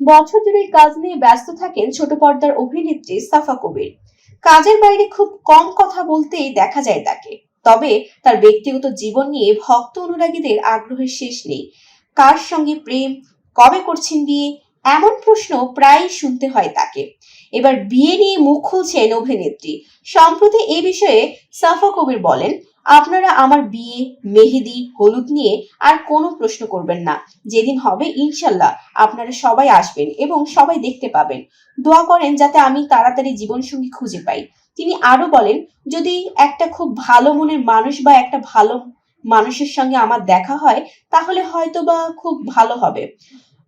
বছর জুড়ে কাজ নিয়ে ব্যস্ত থাকেন ছোট পর্দার অভিনেত্রী সাফা কবির। কাজের বাইরে খুব কম কথা বলতেই দেখা যায় তাকে। তবে তার ব্যক্তিগত জীবন নিয়ে ভক্ত অনুরাগীদের আগ্রহের শেষ নেই। কার সঙ্গে প্রেম, কবে করছেন বিয়ে, এমন প্রশ্ন প্রায়ই শুনতে হয় তাকে। এবার বিয়ে নিয়ে মুখ খুলছেন অভিনেত্রী। সম্প্রতি এই বিষয়ে সাফা কবির বলেন, আপনারা আমার বিয়ে, মেহেদি, হলুদ নিয়ে আর কোনো প্রশ্ন করবেন না। যেদিন হবে ইনশাল্লাহ আপনারা সবাই আসবেন এবং সবাই দেখতে পাবেন। দোয়া করেন যাতে আমি তাড়াতাড়ি জীবনসঙ্গী খুঁজে পাই। তিনি আরো বলেন, যদি একটা খুব ভালো মনের মানুষ বা একটা ভালো মানুষের সঙ্গে আমার দেখা হয় তাহলে হয়তো বা খুব ভালো হবে।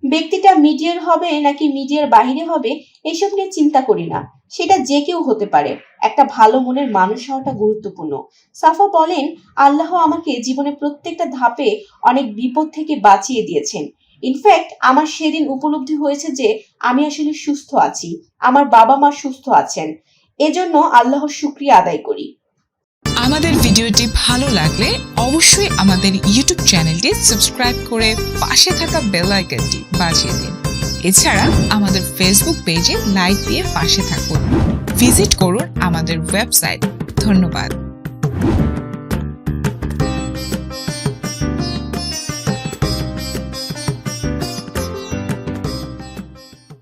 ব্যক্তিটা মিডিয়ার হবে নাকি মিডিয়ার বাহিরে হবে এসব নিয়ে চিন্তা করি না। সেটা যে কেউ হতে পারে। একটা ভালো মনের মানুষ হওয়াটা গুরুত্বপূর্ণ। সাফা বলেন, আল্লাহ আমাকে জীবনে প্রত্যেকটা ধাপে অনেক বিপদ থেকে বাঁচিয়ে দিয়েছেন। ইনফ্যাক্ট আমার সেদিন উপলব্ধি হয়েছে যে আমি আসলে সুস্থ আছি, আমার বাবা মা সুস্থ আছেন। এজন্য আল্লাহর শুকরিয়া আদায় করি। আমাদের ভিডিওটি ভালো লাগলে অবশ্যই আমাদের ইউটিউব চ্যানেলটি সাবস্ক্রাইব করে পাশে থাকা বেল আইকনটি বাজিয়ে দিন। এছাড়া আমাদের ফেসবুক পেজে লাইক দিয়ে পাশে থাকুন। ভিজিট করুন আমাদের ওয়েবসাইট। ধন্যবাদ।